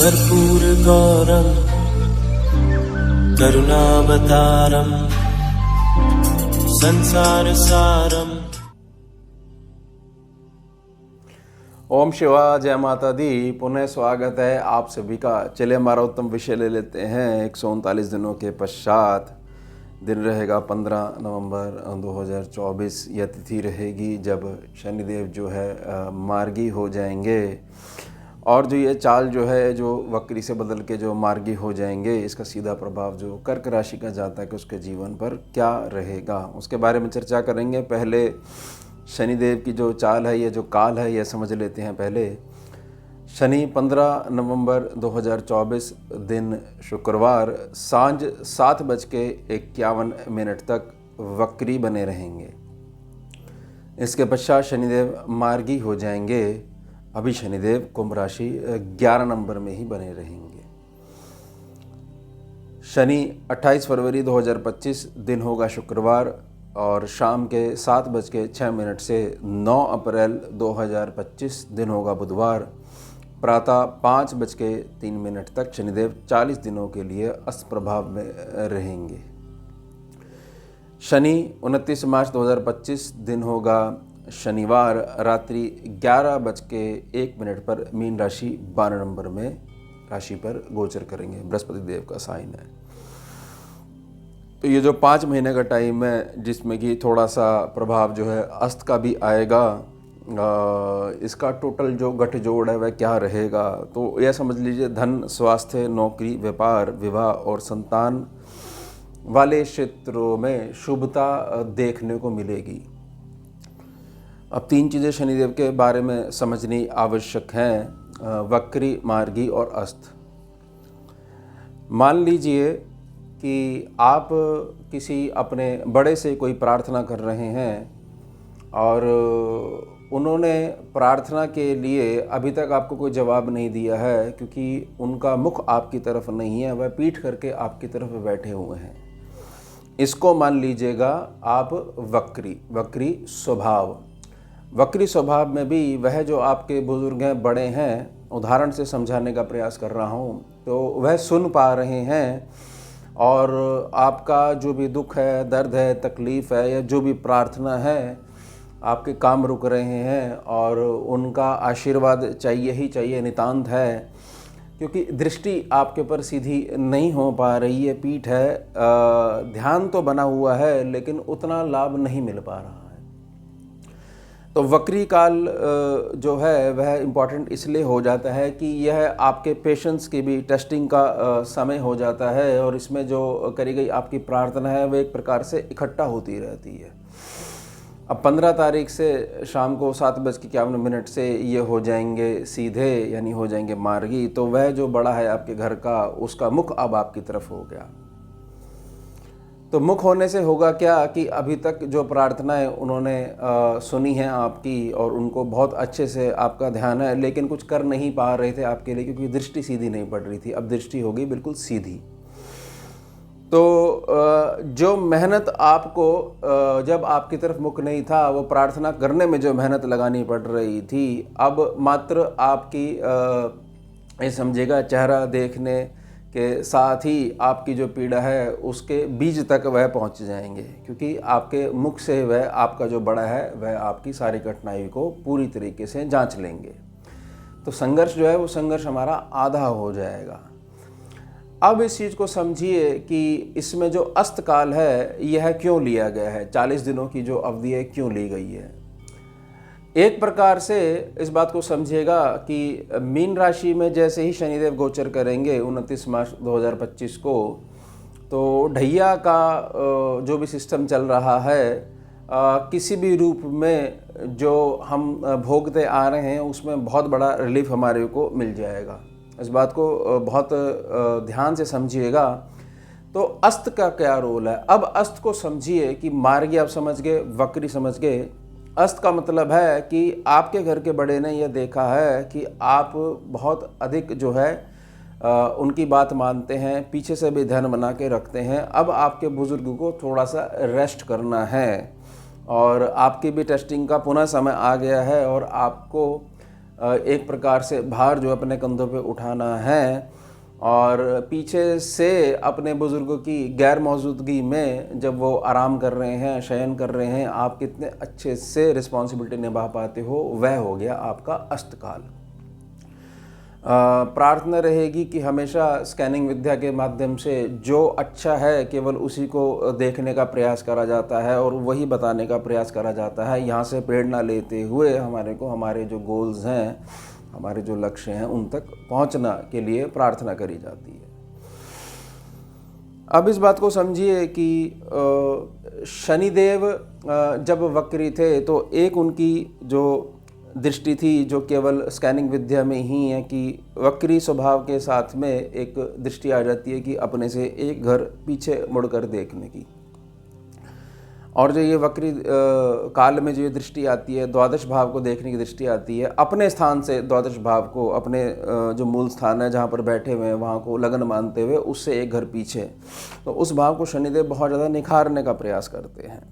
कर्पूरगौरं करुणावतारं संसारसारं। ओम शिवा, जय माता दी। पुनः स्वागत है आप सभी का। चलिए हमारा उत्तम विषय ले लेते हैं। 139 दिनों के पश्चात दिन रहेगा 15 नवंबर 2024। यह तिथि रहेगी जब शनिदेव जो है मार्गी हो जाएंगे। और जो ये चाल जो है जो वक्री से बदल के जो मार्गी हो जाएंगे, इसका सीधा प्रभाव जो कर्क राशि का जाता है कि उसके जीवन पर क्या रहेगा, उसके बारे में चर्चा करेंगे। पहले शनिदेव की जो चाल है, ये जो काल है, यह समझ लेते हैं पहले। शनि 15 नवंबर 2024 दिन शुक्रवार सांझ 7:51 तक वक्री बने रहेंगे। इसके पश्चात शनिदेव मार्गी हो जाएंगे। अभी शनिदेव कुंभ राशि 11 नंबर में ही बने रहेंगे। शनि 28 फरवरी 2025 दिन होगा शुक्रवार और शाम के 7:06 से 9 अप्रैल 2025 दिन होगा बुधवार। प्रातः 5:03 तक शनिदेव 40 दिनों के लिए अस्त प्रभाव में रहेंगे। शनि 29 मार्च 2025 दिन होगा शनिवार रात्रि 11:01 पर मीन राशि 12 नंबर में राशि पर गोचर करेंगे। बृहस्पति देव का साइन है। तो ये जो 5 महीने का टाइम है, जिसमें कि थोड़ा सा प्रभाव जो है अस्त का भी आएगा, इसका टोटल जो गठजोड़ है वह क्या रहेगा, तो यह समझ लीजिए धन, स्वास्थ्य, नौकरी, व्यापार, विवाह और संतान वाले क्षेत्रों में शुभता देखने को मिलेगी। अब 3 चीज़ें शनिदेव के बारे में समझनी आवश्यक हैं, वक्री, मार्गी और अस्त। मान लीजिए कि आप किसी अपने बड़े से कोई प्रार्थना कर रहे हैं और उन्होंने प्रार्थना के लिए अभी तक आपको कोई जवाब नहीं दिया है, क्योंकि उनका मुख आपकी तरफ नहीं है, वह पीठ करके आपकी तरफ बैठे हुए हैं। इसको मान लीजिएगा आप वक्री स्वभाव। वक्री स्वभाव में भी वह जो आपके बुजुर्ग हैं, बड़े हैं, उदाहरण से समझाने का प्रयास कर रहा हूँ, तो वह सुन पा रहे हैं और आपका जो भी दुख है, दर्द है, तकलीफ़ है या जो भी प्रार्थना है, आपके काम रुक रहे हैं और उनका आशीर्वाद चाहिए ही चाहिए, नितांत है। क्योंकि दृष्टि आपके ऊपर सीधी नहीं हो पा रही है, पीठ है, ध्यान तो बना हुआ है लेकिन उतना लाभ नहीं मिल पा रहा है। तो वक्री काल जो है वह इम्पॉर्टेंट इसलिए हो जाता है कि यह आपके पेशेंस की भी टेस्टिंग का समय हो जाता है और इसमें जो करी गई आपकी प्रार्थना है वह एक प्रकार से इकट्ठा होती रहती है। अब 15 तारीख से शाम को 7:51 से ये हो जाएंगे सीधे, यानी हो जाएंगे मार्गी। तो वह जो बड़ा है आपके घर का, उसका मुख अब आपकी तरफ हो गया। तो मुख होने से होगा क्या कि अभी तक जो प्रार्थनाएं उन्होंने सुनी हैं आपकी और उनको बहुत अच्छे से आपका ध्यान है, लेकिन कुछ कर नहीं पा रहे थे आपके लिए, क्योंकि दृष्टि सीधी नहीं पड़ रही थी। अब दृष्टि हो गई बिल्कुल सीधी। तो जो मेहनत आपको जब आपकी तरफ मुख नहीं था, वो प्रार्थना करने में जो मेहनत लगानी पड़ रही थी, अब मात्र आपकी ये समझिएगा चेहरा देखने के साथ ही आपकी जो पीड़ा है उसके बीज तक वह पहुंच जाएंगे, क्योंकि आपके मुख से वह आपका जो बड़ा है वह आपकी सारी कठिनाई को पूरी तरीके से जांच लेंगे। तो संघर्ष जो है वो संघर्ष हमारा आधा हो जाएगा। अब इस चीज़ को समझिए कि इसमें जो अस्त काल है यह क्यों लिया गया है, 40 दिनों की जो अवधि है क्यों ली गई है। एक प्रकार से इस बात को समझिएगा कि मीन राशि में जैसे ही शनिदेव गोचर करेंगे 29 मार्च 2025 को, तो ढैया का जो भी सिस्टम चल रहा है, किसी भी रूप में जो हम भोगते आ रहे हैं उसमें बहुत बड़ा रिलीफ हमारे को मिल जाएगा। इस बात को बहुत ध्यान से समझिएगा। तो अस्त का क्या रोल है, अब अस्त को समझिए कि मार्गी आप समझ गए, वक्री समझ गए। अस्त का मतलब है कि आपके घर के बड़े ने यह देखा है कि आप बहुत अधिक जो है उनकी बात मानते हैं, पीछे से भी ध्यान बना के रखते हैं। अब आपके बुजुर्ग को थोड़ा सा रेस्ट करना है और आपकी भी टेस्टिंग का पुनः समय आ गया है और आपको एक प्रकार से भार जो अपने कंधों पे उठाना है, और पीछे से अपने बुज़ुर्गों की गैर मौजूदगी में जब वो आराम कर रहे हैं, शयन कर रहे हैं, आप कितने अच्छे से रिस्पॉन्सिबिलिटी निभा पाते हो, वह हो गया आपका अस्तकाल। प्रार्थना रहेगी कि हमेशा स्कैनिंग विद्या के माध्यम से जो अच्छा है केवल उसी को देखने का प्रयास करा जाता है और वही बताने का प्रयास करा जाता है। यहाँ से प्रेरणा लेते हुए हमारे जो गोल्स हैं, हमारे जो लक्ष्य हैं, उन तक पहुँचना के लिए प्रार्थना करी जाती है। अब इस बात को समझिए कि शनिदेव जब वक्री थे तो एक उनकी जो दृष्टि थी जो केवल स्कैनिंग विद्या में ही है कि वक्री स्वभाव के साथ में एक दृष्टि आ जाती है कि अपने से एक घर पीछे मुड़कर देखने की। और जो ये वक्री काल में जो ये दृष्टि आती है, द्वादश भाव को देखने की दृष्टि आती है, अपने स्थान से द्वादश भाव को, अपने जो मूल स्थान है जहाँ पर बैठे हुए हैं वहाँ को लगन मानते हुए उससे एक घर पीछे, तो उस भाव को शनिदेव बहुत ज़्यादा निखारने का प्रयास करते हैं।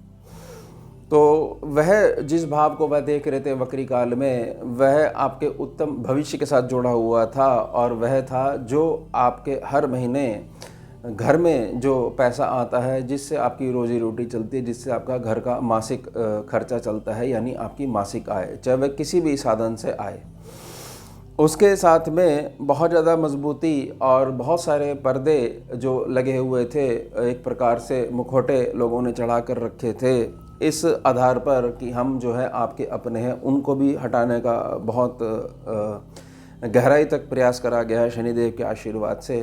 तो वह जिस भाव को वह देख रहे थे वक्री काल में, वह आपके उत्तम भविष्य के साथ जुड़ा हुआ था, और वह था जो आपके हर महीने घर में जो पैसा आता है, जिससे आपकी रोजी रोटी चलती है, जिससे आपका घर का मासिक खर्चा चलता है, यानी आपकी मासिक आय, चाहे वह किसी भी साधन से आए, उसके साथ में बहुत ज़्यादा मजबूती और बहुत सारे पर्दे जो लगे हुए थे, एक प्रकार से मुखौटे लोगों ने चढ़ा कर रखे थे, इस आधार पर कि हम जो है आपके अपने हैं, उनको भी हटाने का बहुत गहराई तक प्रयास करा गया है शनिदेव के आशीर्वाद से।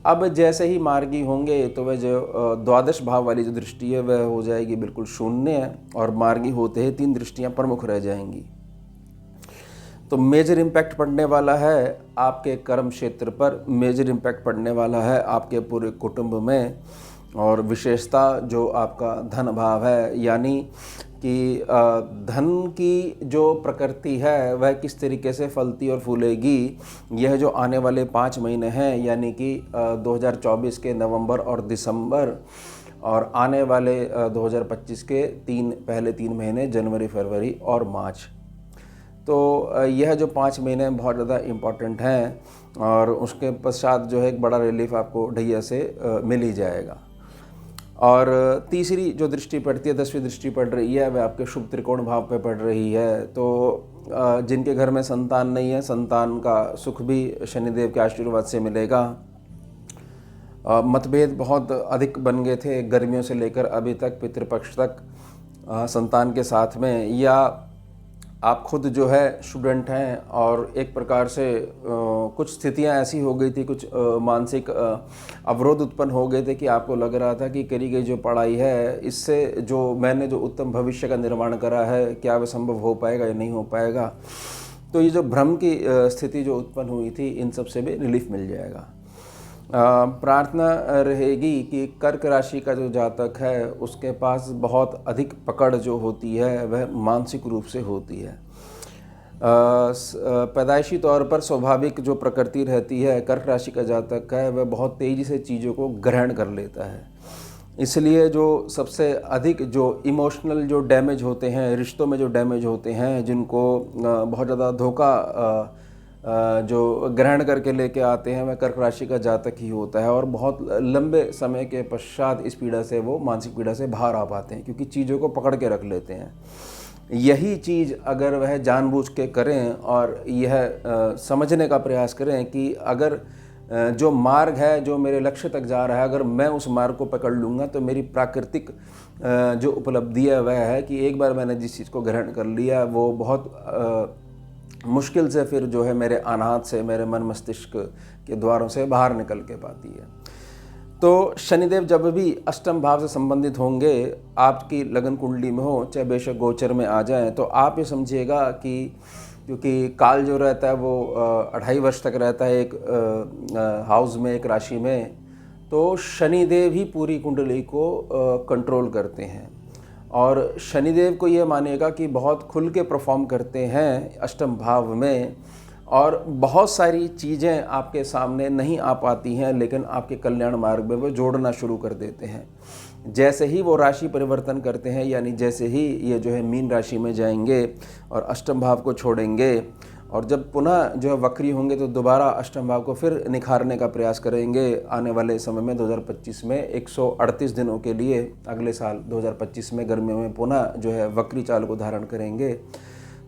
अब जैसे ही मार्गी होंगे तो वह जो द्वादश भाव वाली जो दृष्टि है वह हो जाएगी बिल्कुल शून्य, और मार्गी होते ही 3 दृष्टियां प्रमुख रह जाएंगी। तो मेजर इम्पैक्ट पड़ने वाला है आपके कर्म क्षेत्र पर, मेजर इम्पैक्ट पड़ने वाला है आपके पूरे कुटुंब में, और विशेषता जो आपका धन भाव है, यानी कि धन की जो प्रकृति है वह किस तरीके से फलती और फूलेगी, यह जो आने वाले 5 महीने हैं, यानी कि 2024 के नवंबर और दिसंबर, और आने वाले 2025 के पहले 3 महीने जनवरी, फरवरी और मार्च, तो यह जो 5 महीने बहुत ज़्यादा इम्पॉर्टेंट हैं, और उसके पश्चात जो है एक बड़ा रिलीफ आपको ढैया से मिल ही जाएगा। और तीसरी जो दृष्टि पड़ती है, 10वीं दृष्टि पड़ रही है, वह आपके शुभ त्रिकोण भाव पे पड़ रही है। तो जिनके घर में संतान नहीं है, संतान का सुख भी शनिदेव के आशीर्वाद से मिलेगा। मतभेद बहुत अधिक बन गए थे गर्मियों से लेकर अभी तक, पितृपक्ष तक संतान के साथ में, या आप खुद जो है स्टूडेंट हैं और एक प्रकार से कुछ स्थितियां ऐसी हो गई थी, कुछ मानसिक अवरोध उत्पन्न हो गए थे कि आपको लग रहा था कि करी गई जो पढ़ाई है, इससे जो मैंने जो उत्तम भविष्य का निर्माण करा है, क्या वह संभव हो पाएगा या नहीं हो पाएगा। तो ये जो भ्रम की स्थिति जो उत्पन्न हुई थी, इन सब से भी रिलीफ मिल जाएगा। प्रार्थना रहेगी कि कर्क राशि का जो जातक है उसके पास बहुत अधिक पकड़ जो होती है वह मानसिक रूप से होती है। पैदाइशी तौर पर स्वाभाविक जो प्रकृति रहती है कर्क राशि का जातक है, वह बहुत तेज़ी से चीज़ों को ग्रहण कर लेता है। इसलिए जो सबसे अधिक जो इमोशनल जो डैमेज होते हैं, रिश्तों में जो डैमेज होते हैं, जिनको बहुत ज़्यादा धोखा जो ग्रहण करके लेके आते हैं, वह कर्क राशि का जातक ही होता है, और बहुत लंबे समय के पश्चात इस पीड़ा से, वो मानसिक पीड़ा से बाहर आ पाते हैं, क्योंकि चीज़ों को पकड़ के रख लेते हैं। यही चीज़ अगर वह जानबूझ के करें और यह समझने का प्रयास करें कि अगर जो मार्ग है जो मेरे लक्ष्य तक जा रहा है, अगर मैं उस मार्ग को पकड़ लूँगा तो मेरी प्राकृतिक जो उपलब्धि है वह है कि एक बार मैंने जिस चीज़ को ग्रहण कर लिया, वो बहुत मुश्किल से फिर जो है मेरे अनाहत से, मेरे मन मस्तिष्क के द्वारों से बाहर निकल के पाती है। तो शनिदेव जब भी अष्टम भाव से संबंधित होंगे आपकी लगन कुंडली में हो, चाहे बेशक गोचर में आ जाएं, तो आप ये समझिएगा कि क्योंकि काल जो रहता है वो 2.5 वर्ष तक रहता है एक हाउस में, एक राशि में, तो शनिदेव ही पूरी कुंडली को कंट्रोल करते हैं। और शनिदेव को ये मानेगा कि बहुत खुल के परफॉर्म करते हैं अष्टम भाव में, और बहुत सारी चीज़ें आपके सामने नहीं आ पाती हैं, लेकिन आपके कल्याण मार्ग में वो जोड़ना शुरू कर देते हैं। जैसे ही वो राशि परिवर्तन करते हैं, यानी जैसे ही ये जो है मीन राशि में जाएंगे और अष्टम भाव को छोड़ेंगे और जब पुनः जो है वक्री होंगे तो दोबारा अष्टम भाव को फिर निखारने का प्रयास करेंगे। आने वाले समय में 2025 में 138 दिनों के लिए, अगले साल 2025 में गर्मियों में पुनः जो है वक्री चाल को धारण करेंगे।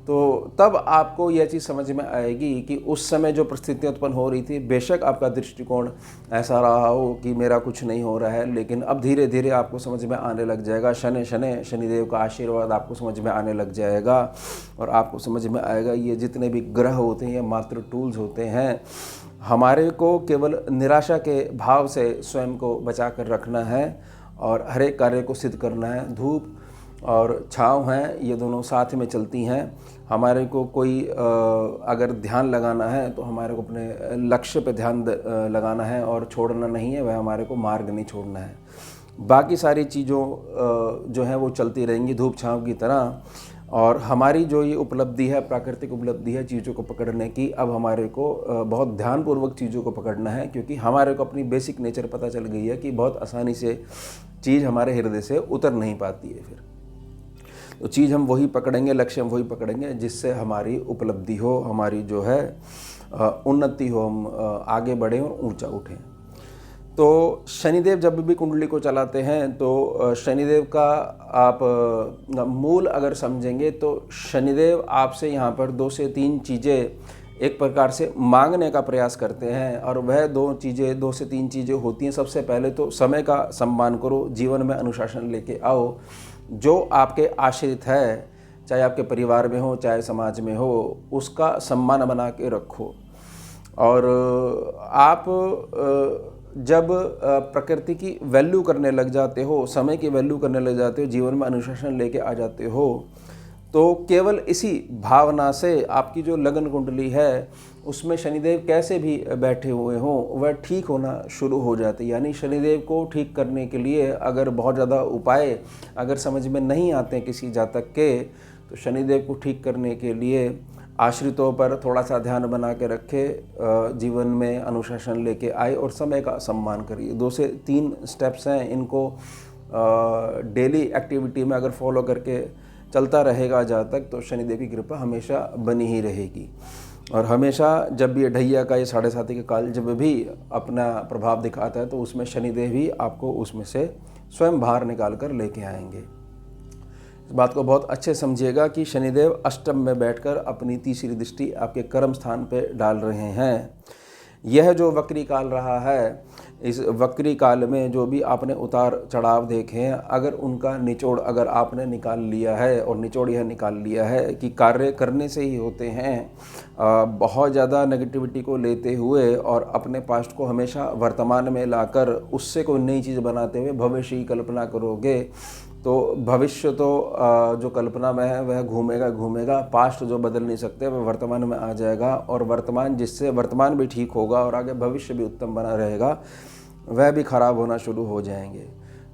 तो तब आपको यह चीज़ समझ में आएगी कि उस समय जो परिस्थितियाँ उत्पन्न हो रही थी, बेशक आपका दृष्टिकोण ऐसा रहा हो कि मेरा कुछ नहीं हो रहा है, लेकिन अब धीरे धीरे आपको समझ में आने लग जाएगा। शनिदेव का आशीर्वाद आपको समझ में आने लग जाएगा और आपको समझ में आएगा ये जितने भी ग्रह होते हैं ये मात्र टूल्स होते हैं। हमारे को केवल निराशा के भाव से स्वयं को बचा कर रखना है और हर एक कार्य को सिद्ध करना है। धूप और छाँव हैं, ये दोनों साथ में चलती हैं। हमारे को कोई अगर ध्यान लगाना है तो हमारे को अपने लक्ष्य पे ध्यान लगाना है और छोड़ना नहीं है, वह हमारे को मार्ग नहीं छोड़ना है। बाकी सारी चीज़ों जो हैं वो चलती रहेंगी धूप छाँव की तरह। और हमारी जो ये उपलब्धि है, प्राकृतिक उपलब्धि है चीज़ों को पकड़ने की, अब हमारे को बहुत ध्यानपूर्वक चीज़ों को पकड़ना है, क्योंकि हमारे को अपनी बेसिक नेचर पता चल गई है कि बहुत आसानी से चीज़ हमारे हृदय से उतर नहीं पाती है। फिर तो चीज़ हम वही पकड़ेंगे, लक्ष्य हम वही पकड़ेंगे जिससे हमारी उपलब्धि हो, हमारी जो है उन्नति हो, हम आगे बढ़ें और ऊंचा उठें। तो शनिदेव जब भी कुंडली को चलाते हैं तो शनिदेव का आप मूल अगर समझेंगे तो शनिदेव आपसे यहाँ पर 2 से 3 चीज़ें एक प्रकार से मांगने का प्रयास करते हैं, और वह 2 से 3 चीज़ें होती हैं। सबसे पहले तो समय का सम्मान करो, जीवन में अनुशासन लेके आओ। जो आपके आश्रित है, चाहे आपके परिवार में हो चाहे समाज में हो, उसका सम्मान बना के रखो। और आप जब प्रकृति की वैल्यू करने लग जाते हो, समय की वैल्यू करने लग जाते हो, जीवन में अनुशासन लेके आ जाते हो, तो केवल इसी भावना से आपकी जो लगन कुंडली है उसमें शनिदेव कैसे भी बैठे हुए हों वह ठीक होना शुरू हो जाती है। यानी शनिदेव को ठीक करने के लिए अगर बहुत ज़्यादा उपाय अगर समझ में नहीं आते हैं किसी जातक के, तो शनिदेव को ठीक करने के लिए आश्रितों पर थोड़ा सा ध्यान बना के रखे, जीवन में अनुशासन लेके आए और समय का सम्मान करिए। 2 से 3 स्टेप्स हैं, इनको डेली एक्टिविटी में अगर फॉलो करके चलता रहेगा जातक तो शनिदेव की कृपा हमेशा बनी ही रहेगी। और हमेशा जब भी ढैया का ये 7.5 का काल जब भी अपना प्रभाव दिखाता है तो उसमें शनिदेव ही आपको उसमें से स्वयं बाहर निकाल कर लेके आएंगे। इस बात को बहुत अच्छे समझिएगा कि शनिदेव अष्टम में बैठकर अपनी तीसरी दृष्टि आपके कर्म स्थान पे डाल रहे हैं। यह जो वक्री काल रहा है, इस वक्री काल में जो भी आपने उतार चढ़ाव देखे हैं, अगर उनका निचोड़ अगर आपने निकाल लिया है, और निचोड़ यह निकाल लिया है कि कार्य करने से ही होते हैं, बहुत ज़्यादा नेगेटिविटी को लेते हुए और अपने पास्ट को हमेशा वर्तमान में लाकर उससे कोई नई चीज़ बनाते हुए भविष्य की कल्पना करोगे तो भविष्य तो जो कल्पना में है वह घूमेगा। पास्ट जो बदल नहीं सकते वह वर्तमान में आ जाएगा, और वर्तमान जिससे वर्तमान भी ठीक होगा और आगे भविष्य भी उत्तम बना रहेगा, वह भी खराब होना शुरू हो जाएंगे।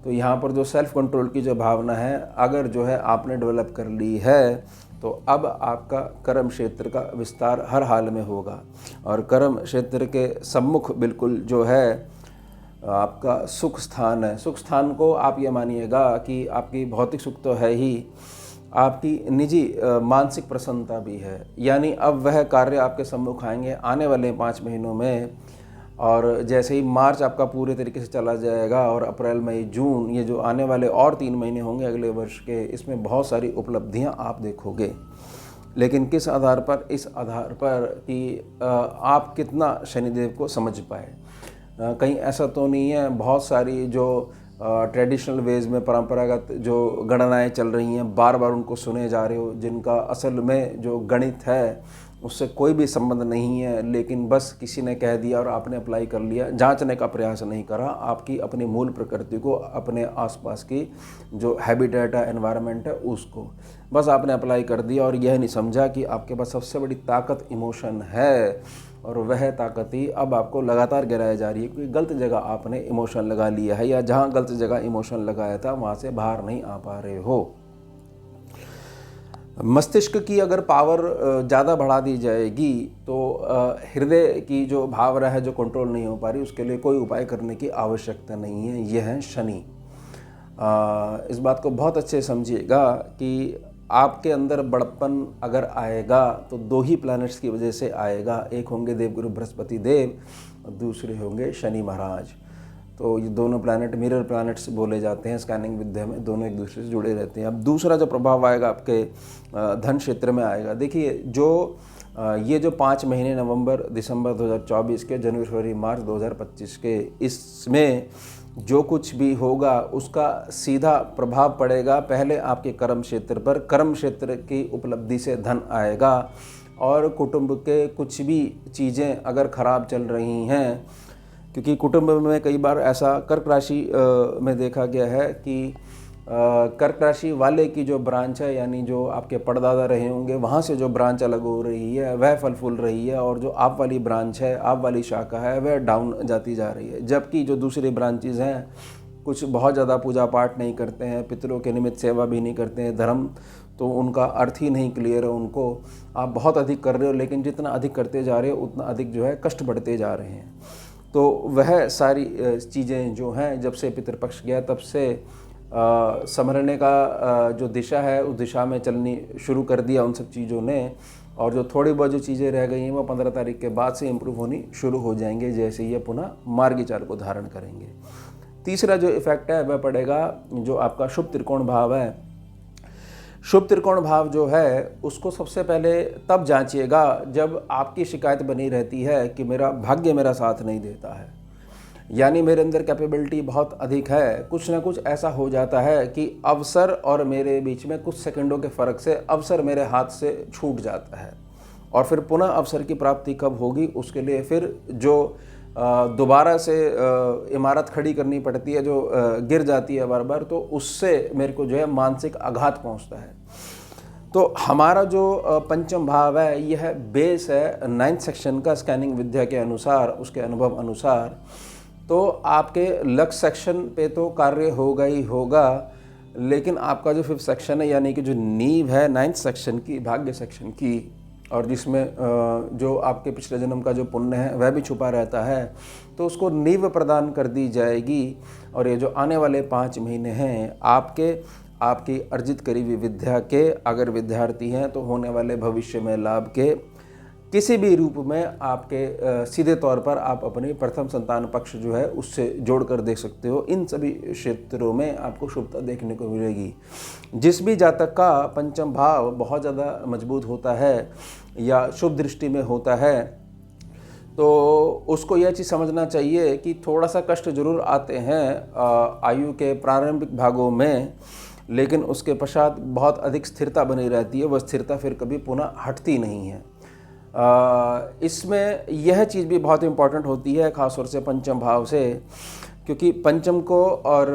तो यहाँ पर जो सेल्फ कंट्रोल की जो भावना है अगर जो है आपने डेवलप कर ली है, तो अब आपका कर्म क्षेत्र का विस्तार हर हाल में होगा। और कर्म क्षेत्र के सम्मुख बिल्कुल जो है आपका सुख स्थान है। सुख स्थान को आप ये मानिएगा कि आपकी भौतिक सुख तो है ही, आपकी निजी मानसिक प्रसन्नता भी है। यानी अब वह कार्य आपके सम्मुख आएंगे आने वाले 5 महीनों में, और जैसे ही मार्च आपका पूरे तरीके से चला जाएगा और अप्रैल मई जून ये जो आने वाले और 3 महीने होंगे अगले वर्ष के, इसमें बहुत सारी उपलब्धियां आप देखोगे। लेकिन किस आधार पर? इस आधार पर कि आप कितना शनिदेव को समझ पाए। कहीं ऐसा तो नहीं है बहुत सारी जो ट्रेडिशनल वेज में परंपरागत जो गणनाएं चल रही हैं बार बार उनको सुने जा रहे हो, जिनका असल में जो गणित है उससे कोई भी संबंध नहीं है, लेकिन बस किसी ने कह दिया और आपने अप्लाई कर लिया, जांचने का प्रयास नहीं करा आपकी अपनी मूल प्रकृति को, अपने आसपास की जो हैबिटेट है, एनवायरनमेंट है, उसको बस आपने अप्लाई कर दिया और यह नहीं समझा कि आपके पास सबसे बड़ी ताकत इमोशन है, और वह ताकत ही अब आपको लगातार गिराई जा रही है क्योंकि गलत जगह आपने इमोशन लगा लिया है, या जहाँ गलत जगह इमोशन लगाया था वहाँ से बाहर नहीं आ पा रहे हो। मस्तिष्क की अगर पावर ज़्यादा बढ़ा दी जाएगी तो हृदय की जो भावना है जो कंट्रोल नहीं हो पा रही, उसके लिए कोई उपाय करने की आवश्यकता नहीं है। यह है शनि। इस बात को बहुत अच्छे से समझिएगा कि आपके अंदर बड़प्पन अगर आएगा तो दो ही प्लैनेट्स की वजह से आएगा। एक होंगे देवगुरु बृहस्पति देव और दूसरे होंगे शनि महाराज। तो ये दोनों प्लैनेट मिरर प्लैनेट्स बोले जाते हैं स्कैनिंग विद्या में, दोनों एक दूसरे से जुड़े रहते हैं। अब दूसरा जो प्रभाव आएगा आपके धन क्षेत्र में आएगा। देखिए ये जो 5 महीने नवंबर दिसंबर 2024 के, जनवरी फरवरी मार्च 2025 के, इसमें जो कुछ भी होगा उसका सीधा प्रभाव पड़ेगा पहले आपके कर्म क्षेत्र पर। कर्म क्षेत्र की उपलब्धि से धन आएगा और कुटुंब के कुछ भी चीज़ें अगर ख़राब चल रही हैं, क्योंकि कुटुंब में कई बार ऐसा कर्क राशि में देखा गया है कि कर्क राशि वाले की जो ब्रांच है, यानी जो आपके परदादा रहे होंगे वहाँ से जो ब्रांच अलग हो रही है वह फल फूल रही है, और जो आप वाली ब्रांच है, आप वाली शाखा है, वह डाउन जाती जा रही है। जबकि जो दूसरी ब्रांचेज हैं कुछ बहुत ज़्यादा पूजा पाठ नहीं करते हैं, पितरों के निमित्त सेवा भी नहीं करते हैं, धर्म तो उनका अर्थ ही नहीं क्लियर है उनको। आप बहुत अधिक कर रहे हो, लेकिन जितना अधिक करते जा रहे हो उतना अधिक जो है कष्ट बढ़ते जा रहे हैं। तो वह सारी चीज़ें जो हैं, जब से पितृपक्ष गया तब से संभलने का जो दिशा है उस दिशा में चलनी शुरू कर दिया उन सब चीज़ों ने। और जो थोड़ी बहुत जो चीज़ें रह गई हैं वो 15 तारीख के बाद से इम्प्रूव होनी शुरू हो जाएंगे, जैसे ये पुनः मार्गी चाल को धारण करेंगे। तीसरा जो इफेक्ट है वह पड़ेगा जो आपका शुभ त्रिकोण भाव है। शुभ त्रिकोण भाव जो है उसको सबसे पहले तब जांचिएगा जब आपकी शिकायत बनी रहती है कि मेरा भाग्य मेरा साथ नहीं देता है, यानी मेरे अंदर कैपेबिलिटी बहुत अधिक है, कुछ ना कुछ ऐसा हो जाता है कि अवसर और मेरे बीच में कुछ सेकंडों के फ़र्क से अवसर मेरे हाथ से छूट जाता है। और फिर पुनः अवसर की प्राप्ति कब होगी उसके लिए फिर जो दोबारा से इमारत खड़ी करनी पड़ती है, जो गिर जाती है बार बार, तो उससे मेरे को जो है मानसिक आघात पहुंचता है। तो हमारा जो पंचम भाव है यह बेस है 9th सेक्शन का स्कैनिंग विद्या के अनुसार, उसके अनुभव अनुसार। तो आपके लक्ष्य सेक्शन पे तो कार्य होगा ही होगा, लेकिन आपका जो 5th सेक्शन है यानी कि जो नींव है 9th सेक्शन की, भाग्य सेक्शन की, और जिसमें जो आपके पिछले जन्म का जो पुण्य है वह भी छुपा रहता है, तो उसको नींव प्रदान कर दी जाएगी। और ये जो आने वाले 5 महीने हैं आपकी अर्जित करी हुई विद्या के, अगर विद्यार्थी हैं तो होने वाले भविष्य में लाभ के किसी भी रूप में आपके सीधे तौर पर आप अपनी प्रथम संतान पक्ष जो है उससे जोड़कर देख सकते हो। इन सभी क्षेत्रों में आपको शुभता देखने को मिलेगी। जिस भी जातक का पंचम भाव बहुत ज़्यादा मजबूत होता है या शुभ दृष्टि में होता है, तो उसको यह चीज़ समझना चाहिए कि थोड़ा सा कष्ट जरूर आते हैं आयु के प्रारंभिक भागों में, लेकिन उसके पश्चात बहुत अधिक स्थिरता बनी रहती है। वह स्थिरता फिर कभी पुनः हटती नहीं है। इसमें यह चीज़ भी बहुत इम्पॉर्टेंट होती है, ख़ासतौर से पंचम भाव से, क्योंकि पंचम को और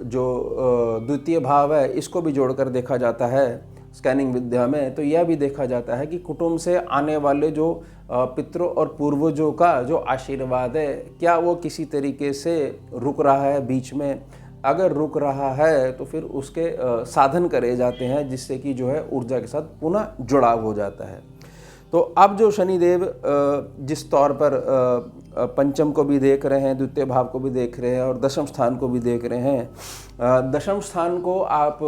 जो द्वितीय भाव है इसको भी जोड़कर देखा जाता है स्कैनिंग विद्या में। तो यह भी देखा जाता है कि कुटुंब से आने वाले जो पितरों और पूर्वजों का जो आशीर्वाद है, क्या वो किसी तरीके से रुक रहा है बीच में। अगर रुक रहा है तो फिर उसके साधन करे जाते हैं, जिससे कि जो है ऊर्जा के साथ पुनः जुड़ाव हो जाता है। तो अब जो शनिदेव जिस तौर पर पंचम को भी देख रहे हैं, द्वितीय भाव को भी देख रहे हैं और दशम स्थान को भी देख रहे हैं, दशम स्थान को आप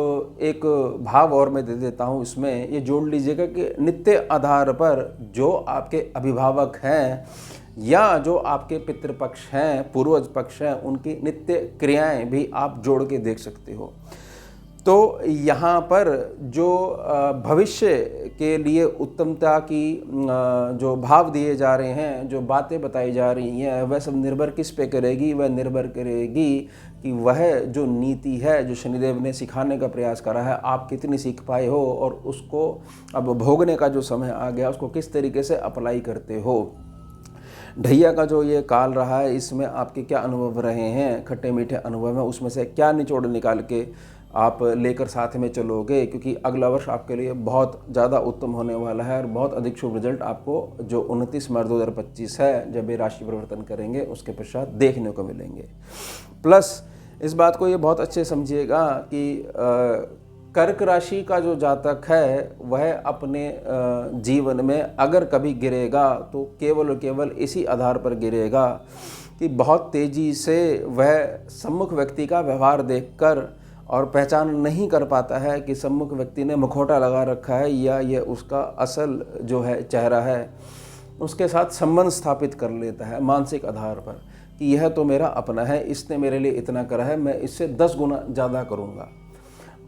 एक भाव और मैं दे देता हूँ, इसमें ये जोड़ लीजिएगा कि नित्य आधार पर जो आपके अभिभावक हैं या जो आपके पितृपक्ष हैं, पूर्वज पक्ष हैं, उनकी नित्य क्रियाएं भी आप जोड़ के देख सकते हो। तो यहाँ पर जो भविष्य के लिए उत्तमता की जो भाव दिए जा रहे हैं, जो बातें बताई जा रही हैं, वह सब निर्भर किस पे करेगी? वह निर्भर करेगी कि वह जो नीति है जो शनिदेव ने सिखाने का प्रयास करा है, आप कितनी सीख पाए हो और उसको अब भोगने का जो समय आ गया उसको किस तरीके से अप्लाई करते हो। ढैया का जो ये काल रहा है इसमें आपके क्या अनुभव रहे हैं, खट्टे मीठे अनुभव हैं, उसमें से क्या निचोड़ निकाल के आप लेकर साथ में चलोगे, क्योंकि अगला वर्ष आपके लिए बहुत ज़्यादा उत्तम होने वाला है और बहुत अधिक शुभ रिजल्ट आपको जो 29 मार्च 2025 है जब ये राशि परिवर्तन करेंगे उसके पश्चात देखने को मिलेंगे। प्लस इस बात को ये बहुत अच्छे समझिएगा कि कर्क राशि का जो जातक है वह अपने जीवन में अगर कभी गिरेगा तो केवल और केवल इसी आधार पर गिरेगा कि बहुत तेज़ी से वह सम्मुख व्यक्ति का व्यवहार देखकर और पहचान नहीं कर पाता है कि सम्मुख व्यक्ति ने मुखौटा लगा रखा है या ये उसका असल जो है चेहरा है, उसके साथ संबंध स्थापित कर लेता है मानसिक आधार पर कि यह तो मेरा अपना है, इसने मेरे लिए इतना करा है, मैं इससे 10 गुना ज़्यादा करूँगा।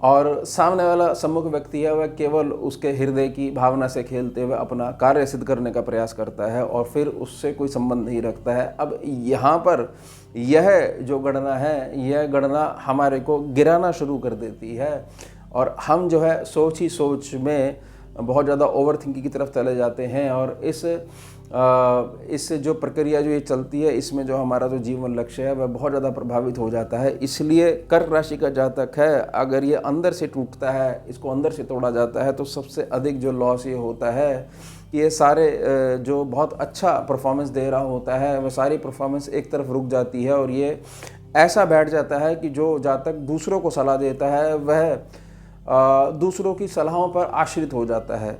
और सामने वाला सम्मुख व्यक्ति है वह केवल उसके हृदय की भावना से खेलते हुए अपना कार्य सिद्ध करने का प्रयास करता है और फिर उससे कोई संबंध नहीं रखता है। अब यहाँ पर यह जो गणना है, यह गणना हमारे को गिराना शुरू कर देती है और हम जो है सोच ही सोच में बहुत ज़्यादा ओवर थिंकिंग की तरफ चले जाते हैं। और इस जो प्रक्रिया जो ये चलती है, इसमें जो हमारा जो जीवन लक्ष्य है वह बहुत ज़्यादा प्रभावित हो जाता है। इसलिए कर्क राशि का जातक है, अगर ये अंदर से टूटता है, इसको अंदर से तोड़ा जाता है, तो सबसे अधिक जो लॉस ये होता है कि ये सारे जो बहुत अच्छा परफॉर्मेंस दे रहा होता है वह सारी परफॉर्मेंस एक तरफ रुक जाती है और ये ऐसा बैठ जाता है कि जो जातक दूसरों को सलाह देता है वह दूसरों की सलाहों पर आश्रित हो जाता है।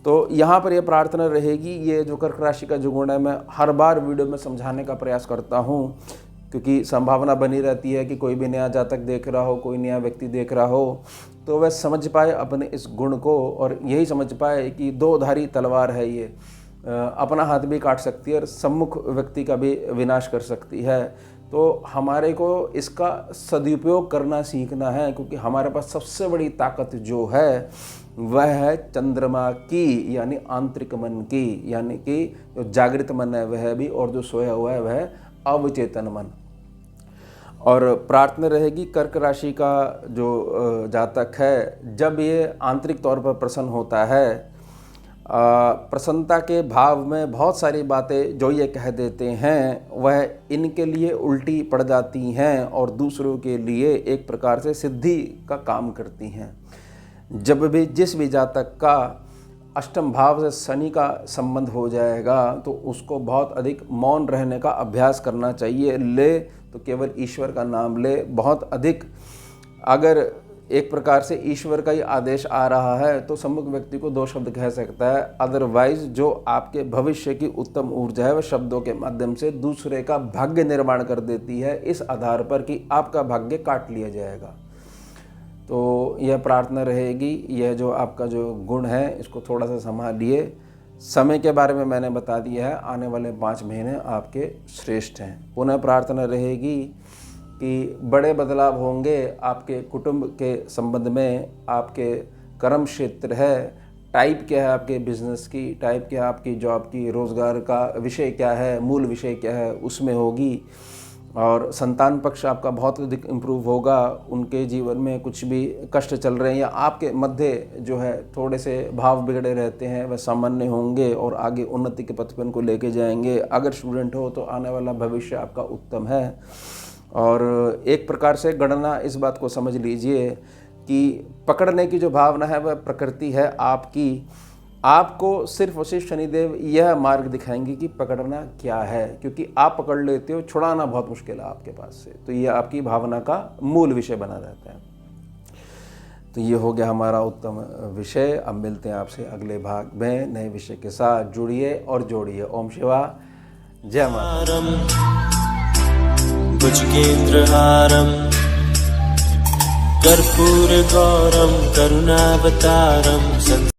तो यहाँ पर यह प्रार्थना रहेगी, ये जो कर्क राशि का जो गुण है मैं हर बार वीडियो में समझाने का प्रयास करता हूँ, क्योंकि संभावना बनी रहती है कि कोई भी नया जातक देख रहा हो, कोई नया व्यक्ति देख रहा हो, तो वह समझ पाए अपने इस गुण को और यही समझ पाए कि दो धारी तलवार है ये, अपना हाथ भी काट सकती है और सम्मुख व्यक्ति का भी विनाश कर सकती है। तो हमारे को इसका सदुपयोग करना सीखना है, क्योंकि हमारे पास सबसे बड़ी ताकत जो है वह है चंद्रमा की, यानी आंतरिक मन की, यानी कि जो जागृत मन है वह भी और जो सोया हुआ है वह अवचेतन मन। और प्रार्थना रहेगी कर्क राशि का जो जातक है, जब ये आंतरिक तौर पर प्रसन्न होता है, प्रसन्नता के भाव में बहुत सारी बातें जो ये कह देते हैं वह इनके लिए उल्टी पड़ जाती हैं और दूसरों के लिए एक प्रकार से सिद्धि का काम करती हैं। जब भी जिस भी जातक का अष्टम भाव से शनि का संबंध हो जाएगा तो उसको बहुत अधिक मौन रहने का अभ्यास करना चाहिए। ले तो केवल ईश्वर का नाम ले, बहुत अधिक अगर एक प्रकार से ईश्वर का ही आदेश आ रहा है तो सम्मुख व्यक्ति को 2 शब्द कह सकता है, अदरवाइज जो आपके भविष्य की उत्तम ऊर्जा है वह शब्दों के माध्यम से दूसरे का भाग्य निर्माण कर देती है, इस आधार पर कि आपका भाग्य काट लिया जाएगा। तो यह प्रार्थना रहेगी, यह जो आपका जो गुण है इसको थोड़ा सा संभालिए। समय के बारे में मैंने बता दिया है, आने वाले 5 महीने आपके श्रेष्ठ हैं। पुनः प्रार्थना रहेगी कि बड़े बदलाव होंगे आपके कुटुंब के संबंध में, आपके कर्म क्षेत्र है, टाइप क्या है आपके बिजनेस की, टाइप क्या है आपकी जॉब की, रोज़गार का विषय क्या है, मूल विषय क्या है, उसमें होगी। और संतान पक्ष आपका बहुत अधिक इम्प्रूव होगा। उनके जीवन में कुछ भी कष्ट चल रहे हैं या आपके मध्य जो है थोड़े से भाव बिगड़े रहते हैं वह सामान्य होंगे और आगे उन्नति के पथ पर उनको लेके जाएंगे। अगर स्टूडेंट हो तो आने वाला भविष्य आपका उत्तम है। और एक प्रकार से गणना इस बात को समझ लीजिए कि पकड़ने की जो भावना है वह प्रकृति है आपकी, आपको सिर्फ और सिर्फ शनिदेव यह मार्ग दिखाएंगे कि पकड़ना क्या है, क्योंकि आप पकड़ लेते हो, छुड़ाना बहुत मुश्किल है आपके पास से। तो यह आपकी भावना का मूल विषय बना रहता है। तो ये हो गया हमारा उत्तम विषय। अब मिलते हैं आपसे अगले भाग में नए विषय के साथ। जुड़िए और जोड़िए। ओम शिवा, जय माता। भुजगेन्द्रहारं कर्पूरगौरं करुणावतारं